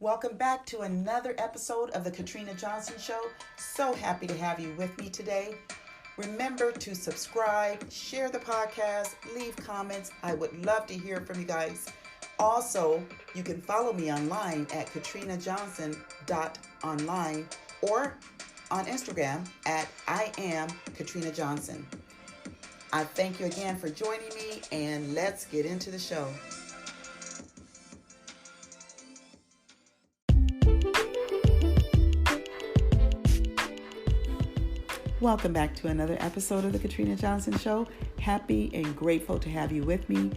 Welcome back to another episode of the Katrina Johnson Show. So happy to have you with me today. Remember to subscribe, share the podcast, leave comments. I would love to hear from you guys. Also, you can follow me online at katrinajohnson.online or on Instagram at I am Katrina Johnson. I thank you again for joining me, and let's get into the show. Welcome back to another episode of the Katrina Johnson Show. Happy and grateful to have you with me.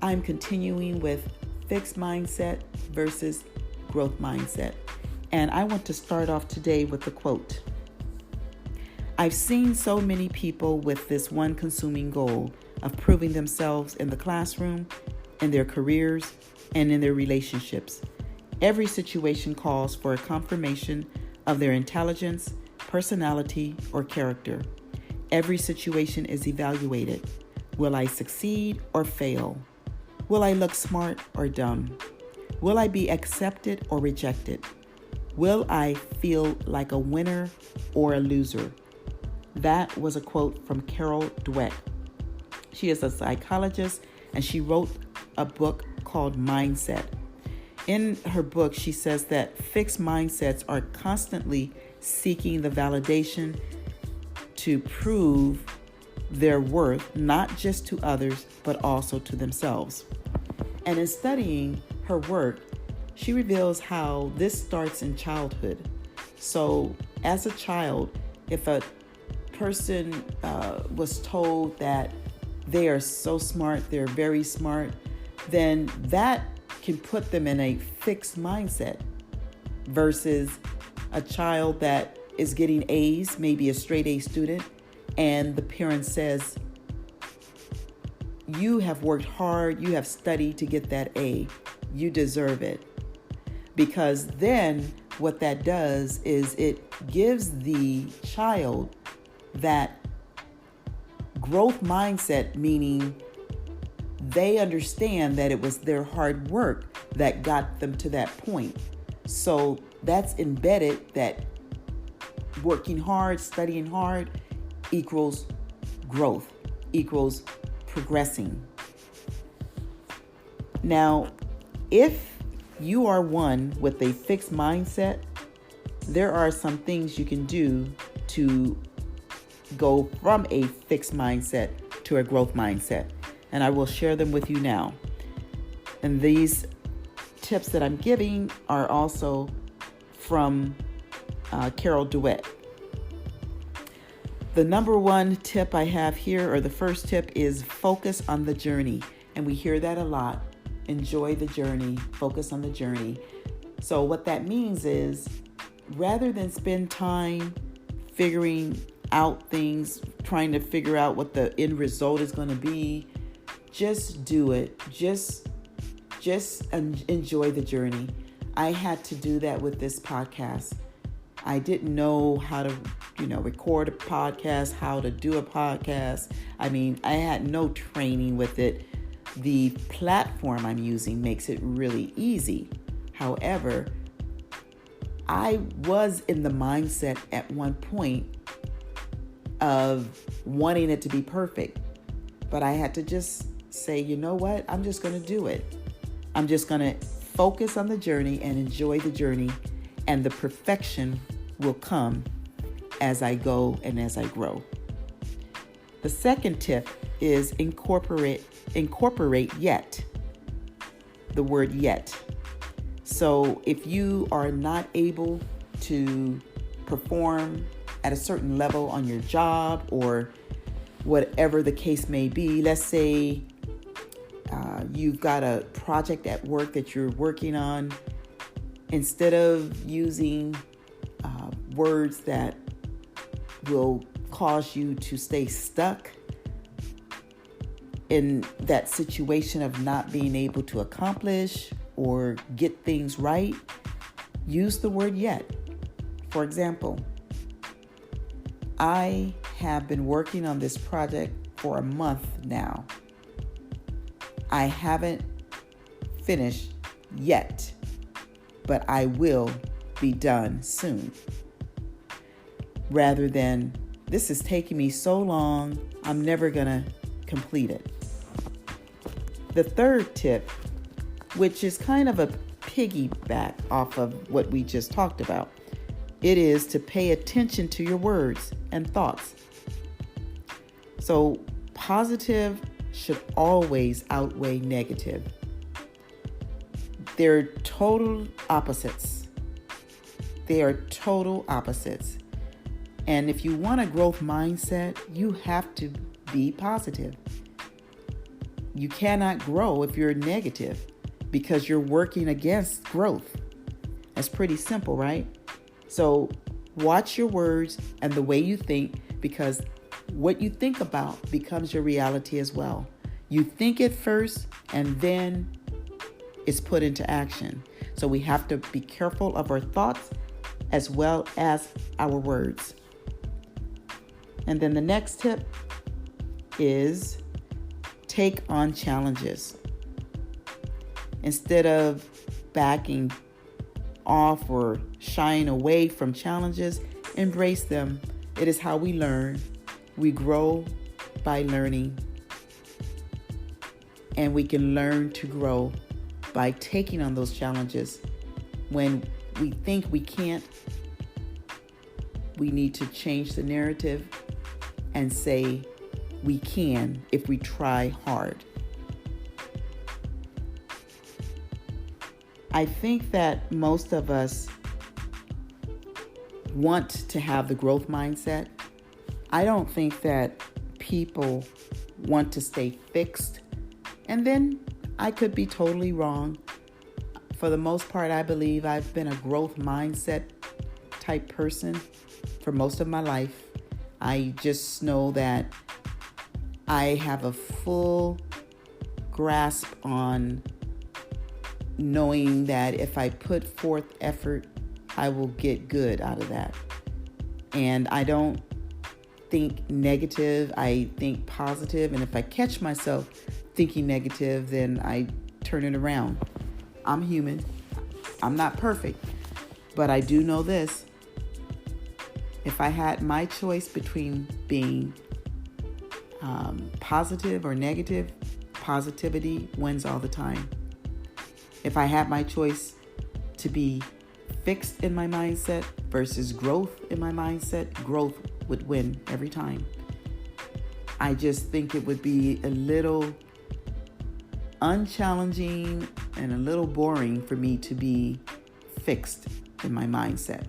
I'm continuing with fixed mindset versus growth mindset. And I want to start off today with a quote. I've seen so many people with this one consuming goal of proving themselves in the classroom, in their careers, and in their relationships. Every situation calls for a confirmation of their intelligence, personality, or character. Every situation is evaluated. Will I succeed or fail? Will I look smart or dumb? Will I be accepted or rejected? Will I feel like a winner or a loser? That was a quote from Carol Dweck. She is a psychologist and she wrote a book called Mindset. In her book, she says that fixed mindsets are constantly seeking the validation to prove their worth, not just to others, but also to themselves. And in studying her work, she reveals how this starts in childhood. So as a child, if a person was told that they are so smart, they're very smart, then that can put them in a fixed mindset versus a child that is getting A's, maybe a straight A student, and the parent says, you have worked hard, you have studied to get that A, you deserve it. Because then what that does is it gives the child that growth mindset, meaning they understand that it was their hard work that got them to that point. So that's embedded that working hard, studying hard equals growth, equals progressing. Now, if you are one with a fixed mindset, there are some things you can do to go from a fixed mindset to a growth mindset. And I will share them with you now. And these tips that I'm giving are also from Carol Dweck. The number one tip I have here, or the first tip, is focus on the journey. And we hear that a lot. Enjoy the journey, focus on the journey. So what that means is rather than spend time figuring out things, trying to figure out what the end result is going to be, just do it. Just enjoy the journey. I had to do that with this podcast. I didn't know how to, record a podcast, how to do a podcast. I mean, I had no training with it. The platform I'm using makes it really easy. However, I was in the mindset at one point of wanting it to be perfect, but I had to just say, you know what? I'm just going to do it. I'm just going to focus on the journey and enjoy the journey, and the perfection will come as I go and as I grow. The second tip is incorporate yet. The word yet. So if you are not able to perform at a certain level on your job or whatever the case may be, let's say you've got a project at work that you're working on, instead of using words that will cause you to stay stuck in that situation of not being able to accomplish or get things right, use the word yet. For example, I have been working on this project for a month now. I haven't finished yet. but I will be done soon. Rather than, this is taking me so long, I'm never going to complete it. The third tip, which is kind of a piggyback off of what we just talked about, it is to pay attention to your words and thoughts. So positive should always outweigh negative. They're total opposites. They are total opposites. And if you want a growth mindset, you have to be positive. You cannot grow if you're negative because you're working against growth. That's pretty simple, right? So watch your words and the way you think, because what you think about becomes your reality as well. You think it first and then it's put into action. So we have to be careful of our thoughts as well as our words. And then the next tip is take on challenges. Instead of backing off or shying away from challenges, embrace them. It is how we learn. We grow by learning. And we can learn to grow by taking on those challenges. When we think we can't, we need to change the narrative and say we can if we try hard. I think that most of us want to have the growth mindset. I don't think that people want to stay fixed. And then I could be totally wrong. For the most part, I believe I've been a growth mindset type person for most of my life. I just know that I have a full grasp on knowing that if I put forth effort, I will get good out of that. And I don't think negative, I think positive. And if I catch myself thinking negative, then I turn it around. I'm human. I'm not perfect. But I do know this. If I had my choice between being positive or negative, positivity wins all the time. If I had my choice to be fixed in my mindset versus growth in my mindset, growth would win every time. I just think it would be a little unchallenging and a little boring for me to be fixed in my mindset.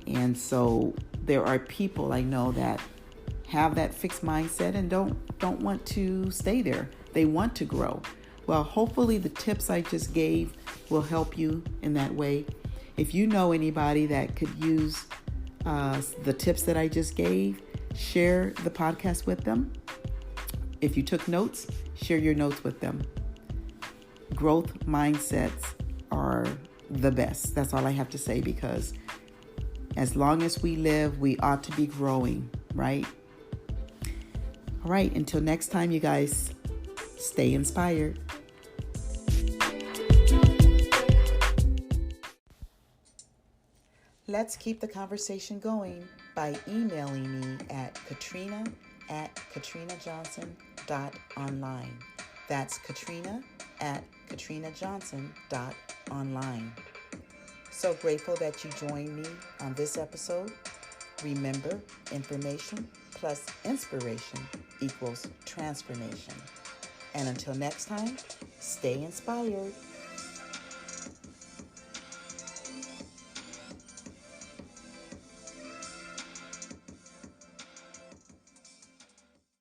And so there are people I know that have that fixed mindset and don't want to stay there. They want to grow. Well, hopefully the tips I just gave will help you in that way. If you know anybody that could use the tips that I just gave, share the podcast with them. If you took notes, share your notes with them. Growth mindsets are the best. That's all I have to say, because as long as we live, we ought to be growing, right? All right, until next time, you guys, stay inspired. Let's keep the conversation going by emailing me at katrina@katrinajohnson.online. That's katrina@katrinajohnson.online. So grateful that you joined me on this episode. Remember, information plus inspiration equals transformation. And until next time, stay inspired.